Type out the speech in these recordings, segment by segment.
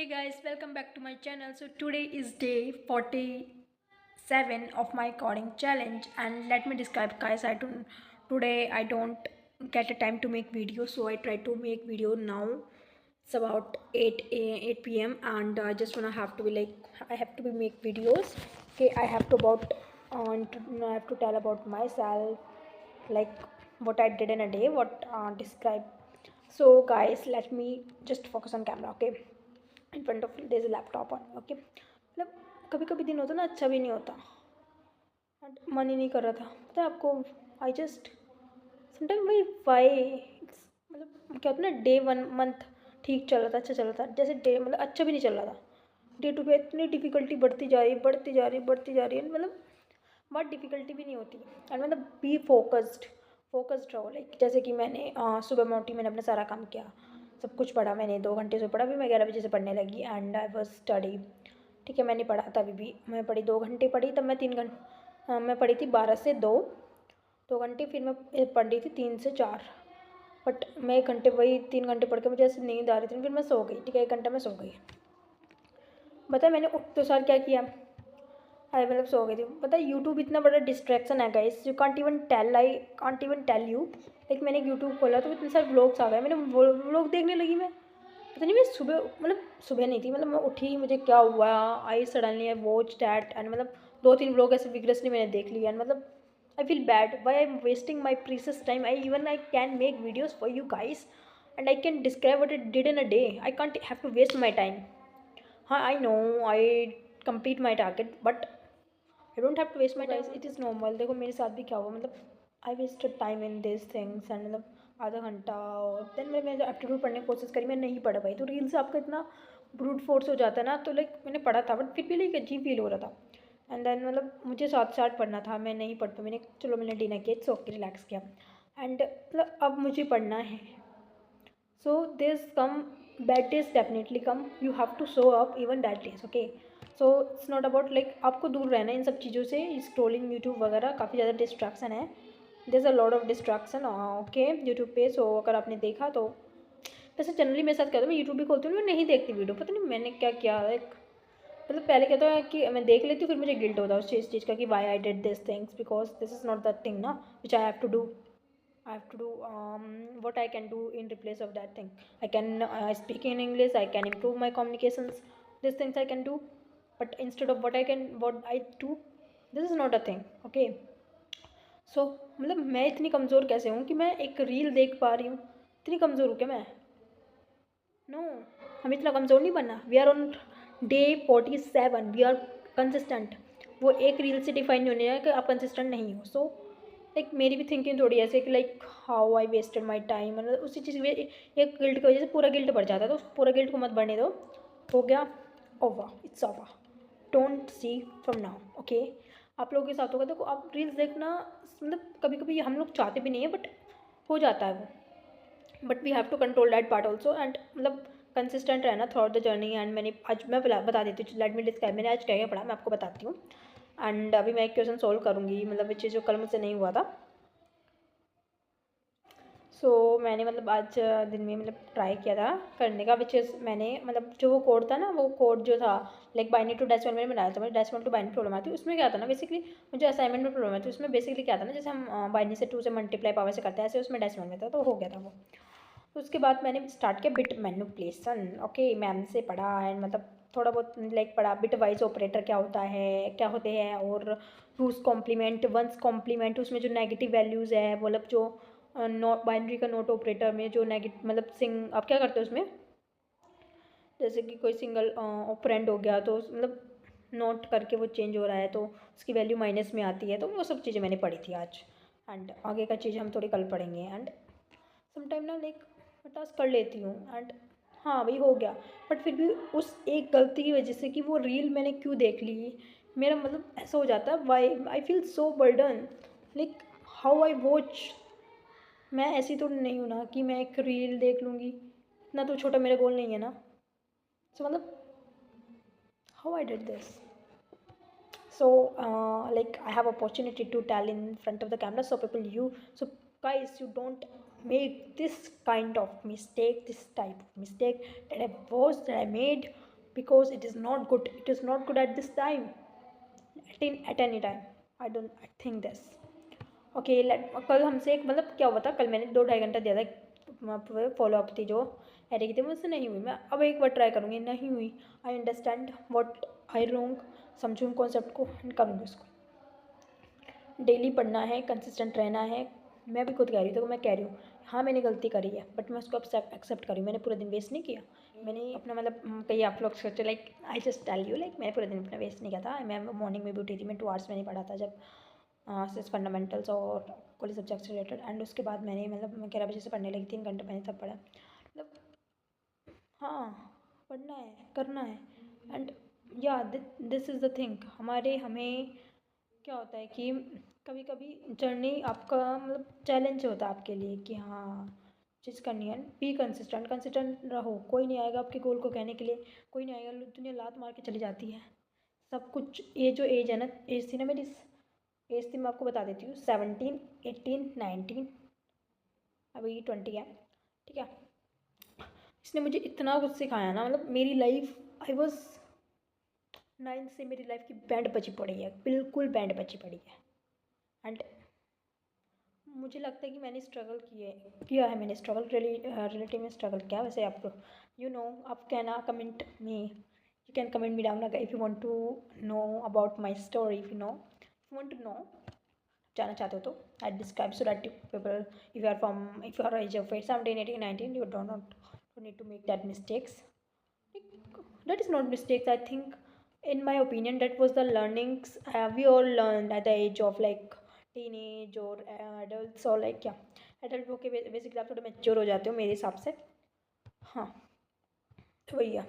Hey guys, welcome back to my channel. So today is day 47 of my coding challenge, and let me describe, guys. I don't get a time to make video, so I try to make video now. It's about 8 p.m. and I just wanna have to be like I have to be make videos. Okay, I have to tell about myself, like what I did in a day, what describe. So guys, let me just focus on camera. Okay, in front of their is a laptop on okay, मतलब कभी कभी दिन होता ना अच्छा भी नहीं होता, and मन ही नहीं कर रहा था, पता है आपको. आई जस्ट समटाइम वही वाई, मतलब क्या होता है ना, डे वन मंथ ठीक चल रहा था, अच्छा चल रहा था, जैसे डे मतलब अच्छा भी नहीं चल रहा था, डे टू डे इतनी डिफिकल्टी बढ़ती जा रही बढ़ती जा रही बढ़ती जा रही है, मतलब बहुत डिफिकल्टी भी नहीं होती. एंड मतलब बी फोकस्ड रहो, लाइक जैसे कि मैंने सुबह में उठी, मैंने अपना सारा काम किया, सब कुछ पढ़ा, मैंने 2 घंटे से पढ़ा, फिर मैं 11 बजे से पढ़ने लगी एंड आई वॉज स्टडी. ठीक है, मैंने पढ़ा तभी भी मैं पढ़ी 2 घंटे पढ़ी, तब मैं 3 घंटे मैं पढ़ी थी 12 से 2 घंटे, फिर मैं पढ़ रही थी 3 से 4. बट मैं 1 घंटे वही 3 घंटे पढ़ के मुझे ऐसे नींद आ रही थी, फिर मैं सो गई. ठीक है, 1 घंटा मैं सो गई. बता मैंने उठ तो सार क्या किया, आई मतलब सो गई थी. पता है यूट्यूब इतना बड़ा डिस्ट्रैक्शन है guys, you can't even tell you. Like मैंने यूट्यूब खोला तो इतने सारे व्लॉग्स आ गए, मैंने व्लॉग देखने लगी. मैं पता नहीं, मैं सुबह मतलब सुबह नहीं थी, मतलब मैं उठी, मुझे क्या हुआ, I suddenly I watch that and मतलब 2-3 व्लॉग ऐसे विग्रेसली मैंने देख लिया एंड मतलब I feel bad why I am wasting my precious time. I can make videos for you guys and I can describe what it did in a day. I can't have to waste my time. हाँ, I know I complete my target, but I don't have to waste my time. It is normal. देखो मेरे साथ भी क्या हुआ, मतलब I wasted time in this things and मतलब आधा घंटा, और देन मैं जो एप्टीट्यूड पढ़ने की कोशिश करी, मैं नहीं पढ़ पाई. तो रील से आपका इतना ब्रूट फोर्स हो जाता है ना, तो लाइक मैंने पढ़ा था बट फिर भी लाइक अजीब फील हो रहा था. एंड देन मतलब मुझे 7 से 8 पढ़ना था, मैं नहीं पढ़ पाई. मैंने चलो मैंने डिनर किया, सो के रिलैक्स किया एंड मतलब अब मुझे पढ़ना है. So there's come bad days definitely come. You have to show up even bad days. Okay. So it's not about like आपको दूर रहना है इन सब चीज़ों से, स्क्रोलिंग यूट्यूब वगैरह काफ़ी ज़्यादा डिस्ट्रैक्शन है. there's a lot of distraction. Okay YouTube पे. सो अगर आपने देखा तो वैसे जनरली मेरे साथ क्या होता है, मैं यूट्यूब भी खोलती हूँ, मैं नहीं देखती वीडियो. पता नहीं मैंने क्या किया, लाइक मतलब पहले क्या होता है कि मैं देख लेती हूँ, फिर मुझे गिल्ट होता है उस चीज़ का कि why I did this things, because this is not that thing ना which I have to do. I have to do what I can do in replace of that thing. I can speak in English. I can improve my communications. These things I can do, but instead of what I do, this is not a thing. Okay. So मतलब मैं इतनी कमज़ोर कैसे हूँ कि मैं एक reel देख पा रही हूँ. इतनी कमज़ोर हूँ क्या मैं? नो, हम इतना कमज़ोर नहीं बनना. We are on day 47. We are consistent. वो एक रील से डिफाइन नहीं होने है कि आप कंसिस्टेंट नहीं हो. सो लाइक मेरी भी थिंकिंग थोड़ी ऐसे कि like how I wasted my time, मतलब उसी चीज़ में एक गिल्ट की वजह से पूरा गिल्ट बढ़ जाता है, तो उस पूरा गिल्ट को मत बढ़ने दो. हो गया, over, it's over. Don't see from now. Okay, आप लोगों के साथ होगा. देखो आप रील्स देखना, मतलब कभी कभी हम लोग चाहते भी नहीं है, बट हो जाता है वो. But we have to control that part also and मतलब कंसिस्टेंट रहना throughout the journey. And मैंने आज मैं बता देती हूँ, लेट मी डिस्क्राइब मैंने आज क्या क्या पढ़ा, मैं आपको बताती हूँ. एंड अभी मैं एक क्वेश्चन सोल्व करूँगी, मतलब विच चीज़ जो कल मुझसे नहीं हुआ था. सो मैंने मतलब आज दिन में मतलब ट्राई किया था करने का, विच इज़ मैंने मतलब जो वो कोड था ना, वो कोड जो था लाइक बाइनरी टू डेसिमल मैंने बनाया था. मुझे डेसिमल टू बाइनरी प्रॉब्लम आती है. उसमें क्या था ना, बेसिकली मुझे असाइनमेंट में प्रॉब्लम आती है. उसमें बेसिकली क्या था ना, जैसे हम बाइनरी से 2 से मल्टीप्लाई पावर से करते हैं, ऐसे उसमें डेसिमल में था, तो हो गया था वो. तो उसके बाद मैंने स्टार्ट किया बिट मैनिपुलेशन. ओके, मैम से पढ़ा एंड मतलब थोड़ा बहुत लाइक पढ़ा बिट वाइज ऑपरेटर क्या होता है, क्या होते हैं, और रूट्स कॉम्प्लीमेंट, वंस कॉम्प्लीमेंट, उसमें जो नेगेटिव वैल्यूज़ है, मतलब जो नॉट बाइनरी का नोट ऑपरेटर में जो नेगेटिव मतलब आप क्या करते हो उसमें, जैसे कि कोई सिंगल ऑपरेंड हो गया तो मतलब नोट करके वो चेंज हो रहा है तो उसकी वैल्यू माइनस में आती है. तो वो सब चीज़ें मैंने पढ़ी थी आज. एंड आगे का चीज़ हम थोड़ी कल पढ़ेंगे. एंड समटाइम ना लाइक मैं टास्क कर लेती हूँ एंड हाँ भाई हो गया, बट फिर भी उस एक गलती की वजह से कि वो रील मैंने क्यों देख ली, मेरा मतलब ऐसा हो जाता है why I feel so burden. Like how I watch. मैं ऐसी तो नहीं हूँ ना कि मैं एक रील देख लूँगी, इतना तो छोटा मेरा गोल नहीं है ना. सो मतलब how I did this. So like I have opportunity to tell in front of the camera, so people you, so guys, you don't make this kind of mistake, this type of mistake that I made. because it is not good. It is not good at this time, at any time. I think this. Okay कल हमसे एक मतलब क्या हुआ था, कल मैंने 2-2.5 घंटा दिया था फॉलो अप थी जो एरे की थी, मुझसे नहीं हुई। मैं अब एक बार ट्राई करूँगी, नहीं हुई, I understand what I wrong, समझूँ कॉन्सेप्ट को एंड करूँगी उसको। डेली पढ़ना है, कंसिस्टेंट रहना है। मैं भी खुद कह रही हूँ, तो मैं कह रही हूँ हाँ मैंने गलती करी है, बट मैं उसको एक्सेप्ट करी। मैंने पूरा दिन वेस्ट नहीं किया। मैंने अपना मतलब कहीं आप लोग सोचते like I just tell you like मैंने पूरा दिन अपना वेस्ट नहीं किया था। मैं मॉर्निंग में भी उठी थी, मैं 2 आवर्स मैंने पढ़ा था जब सिर्फ फंडामेंटल्स और कॉलेज सब्जेक्ट से रिलेटेड, एंड उसके बाद मैंने मतलब मैं 11 बजे से पढ़ने लगी, 3 घंटे मैंने तब पढ़ा। मतलब हाँ पढ़ना है, करना है। एंड या दिस इज़ द थिंग, हमें क्या होता है कि कभी कभी जर्नी आपका मतलब चैलेंज होता है आपके लिए कि हाँ चीज़ करनी है। बी कंसिस्टेंट रहो, कोई नहीं आएगा आपके गोल को कहने के लिए, कोई नहीं आएगा। दुनिया लात मार के चली जाती है सब कुछ। ये जो एज है ना, एज थी ना मेरी, एज थी मैं आपको बता देती हूँ, 17, 18, 19, अभी 20 है, ठीक है। इसने मुझे इतना कुछ सिखाया ना, मतलब मेरी लाइफ, आई वॉज 9 से मेरी लाइफ की बैंड बची पड़ी है, बिल्कुल बैंड बची पड़ी है। एंड मुझे लगता है कि मैंने स्ट्रगल किया है, मैंने स्ट्रगल रिलेटिव में स्ट्रगल किया। वैसे आप आप कहना comment me, you can comment me down if you want to know about my story, if you want to know, जानना चाहते हो तो I describe so that people, if you are age of 17, 18, 19, you don't need to make that mistakes. That is not mistakes, I think. In my opinion, that was the learnings we all learned at the age of like teenage or adults or like क्या adult होके basically आप थोड़े mature हो जाते हो मेरे हिसाब से। हाँ तो वही है।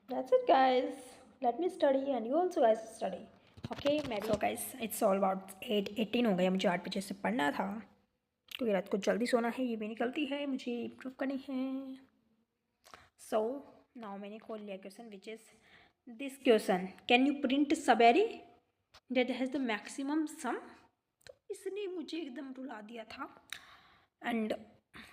That's it guys, let me study and you also guys study. Okay maybe so guys it's all about 8:18 हो गया, मुझे 8 बजे से पढ़ना था क्योंकि रात को जल्दी सोना है, ये भी निकलती है, मुझे इम्प्रूव करनी है। So now मैंने खोल लिया question which is this question, can you print subarray that has the maximum sum. तो इसने मुझे एकदम रुला दिया था, एंड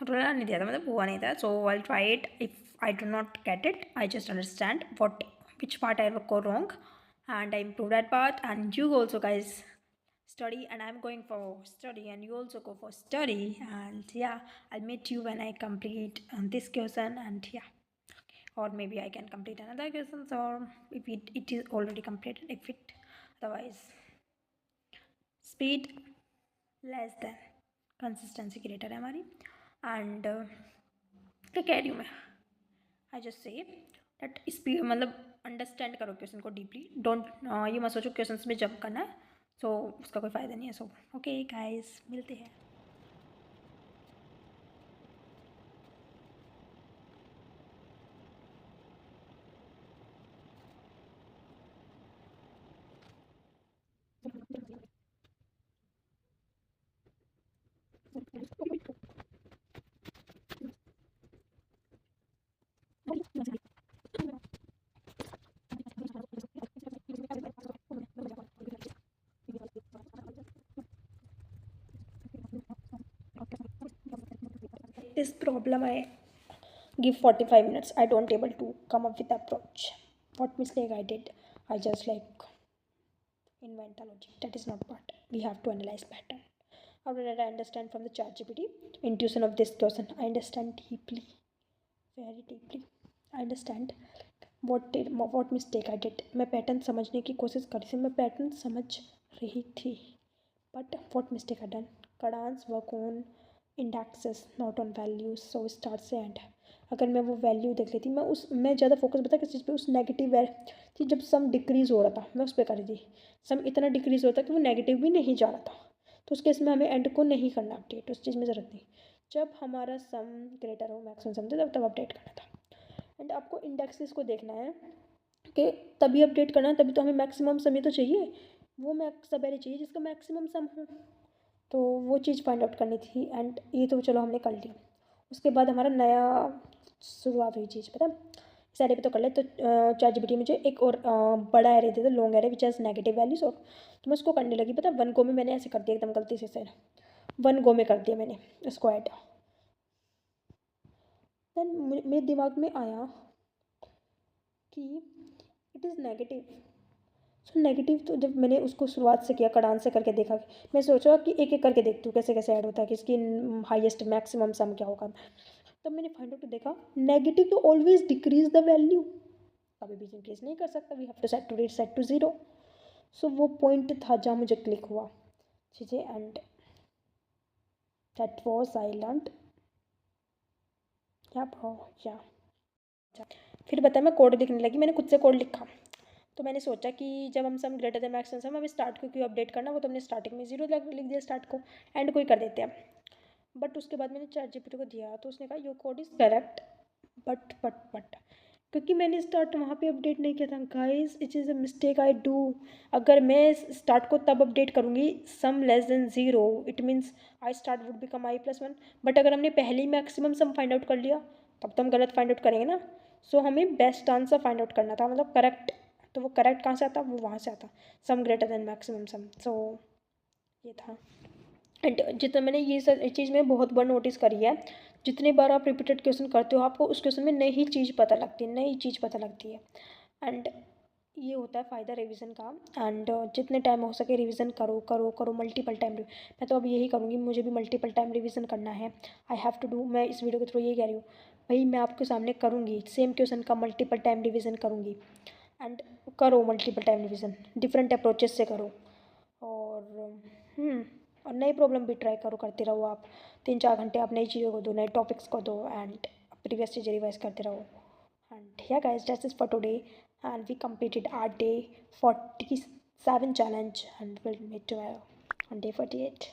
रुला नहीं दिया था मतलब हुआ नहीं था। So I try it, if I do not get it I just understand what which part I go wrong and I improve that part, and you also guys study and I'm going for study and you also go for study, and yeah I'll meet you when I complete this question, and yeah or maybe I can complete another questions, or if it is already completed, if it otherwise speed less than consistency greater है हमारी। And क्या कह रही हूँ मैं, I just say that speed मतलब understand करो question को डीपली, डोंट ये मत सोचो क्वेश्चन में जंप करना है, सो उसका कोई फ़ायदा नहीं है। सो ओके गाइस मिलते हैं। This problem I give 45 minutes, I don't able to come up with approach. What mistake I did, I just like invent a logic. That is not part. We have to analyze pattern. After that I understand from the chat GPT intuition of this question. I understand deeply, very deeply. I understand what mistake I did. मैं pattern समझने की कोशिश कर रही थी, मैं pattern समझ रही थी, but what mistake I done, Kadane's work on indexes not on values, so start से एंड। अगर मैं वो वैल्यू देख लेती, मैं ज़्यादा फोकस बता किस चीज़ पे, उस नेगेटिव थी जब सम डिक्रीज़ हो रहा था मैं उस पर कर रही थी। सम इतना डिक्रीज़ हो रहा था कि वो नेगेटिव भी नहीं जा रहा था, तो उस केस में हमें एंड को नहीं करना अपडेट, उस चीज़ में ज़रूरत नहीं। जब हमारा सम ग्रेटर हो मैक्सिमम सम तब अपडेट करना था। एंड आपको इंडेक्सेस को देखना है कि तभी अपडेट करना है, तभी तो हमें मैक्सिमम सम ही तो चाहिए, वो सबेरी चाहिए जिसका मैक्सिमम सम हो, तो वो चीज़ फाइंड आउट करनी थी। एंड ये तो चलो हमने कर लिया। उसके बाद हमारा नया शुरुआत हुई चीज़, पता इस एरे पे तो कर ले। तो चैट जीपीटी मुझे एक और बड़ा एरे दे दो, long array which has negative values, और तो मैं उसको करने लगी। पता 1 गो में मैंने ऐसे कर दिया एकदम गलती से 1 गो में कर दिया मैंने उसको ऐड। देन मेरे दिमाग में आया कि it is negative. So negative तो जब मैंने उसको शुरुआत से किया, कड़ान से करके देखा, मैं सोचा कि एक एक करके देखती हूँ कैसे कैसे ऐड होता है, कि इसकी हाईएस्ट मैक्सिमम सम क्या होगा। तब मैंने फाइंड आउट देखा, नेगेटिव तो ऑलवेज डिक्रीज द वैल्यू, कभी भी इंक्रीज नहीं कर सकता, we have to set to zero. So वो पॉइंट था जहाँ मुझे क्लिक हुआ चीज़ें, and that was I learned. या या फिर बता, मैं कोड लिखने लगी, मैंने खुद से कोड लिखा। तो मैंने सोचा कि जब हम सम ग्रेटर देन मैक्सिमम सम, हमें स्टार्ट को क्यों अपडेट करना, वो तो हमने स्टार्टिंग में जीरो लिख दिया, स्टार्ट को एंड को ही कर देते हैं। बट उसके बाद मैंने चैट जीपीटी को दिया, तो उसने कहा your code is correct, but क्योंकि मैंने स्टार्ट वहाँ पे अपडेट नहीं किया था guys, it is a mistake I do. अगर मैं स्टार्ट को तब अपडेट करूँगी sum less than zero, it means I start would become i+1। But अगर हमने पहले ही मैक्सिमम सम फाइंड आउट कर लिया, तब तो हम गलत फाइंड आउट करेंगे ना। सो हमें बेस्ट आंसर फाइंड आउट करना था, मतलब करेक्ट। तो वो करेक्ट कहाँ से आता, वो वहाँ से आता, sum greater than maximum sum. So ये था। एंड जितना मैंने ये सब चीज़ मैं बहुत बार नोटिस करी है, जितनी बार आप रिपीटेड क्वेश्चन करते हो, आपको उस क्वेश्चन में नई चीज़ पता लगती है, नई चीज़ पता लगती है। एंड ये होता है फ़ायदा रिवीजन का। एंड जितने टाइम हो सके रिवीजन करो करो करो, मल्टीपल टाइम। मैं तो अब यही करूँगी, मुझे भी मल्टीपल टाइम रिवीजन करना है, आई हैव टू डू। मैं इस वीडियो के थ्रू ये कह रही हूँ भाई, मैं आपके सामने करूँगी सेम क्वेश्चन का मल्टीपल टाइम रिवीजन करूँगी। एंड करो multiple time revision, different approaches से करो। और और नई प्रॉब्लम भी ट्राई करो, करते रहो आप। 3-4 घंटे आप नई चीज़ों को दो, नए टॉपिक्स को दो, एंड प्रीवियस चीज़ें रिवाइज करते रहो। And yeah guys, that's it for today, and we completed our day 47 challenge, and we'll meet tomorrow on day 48.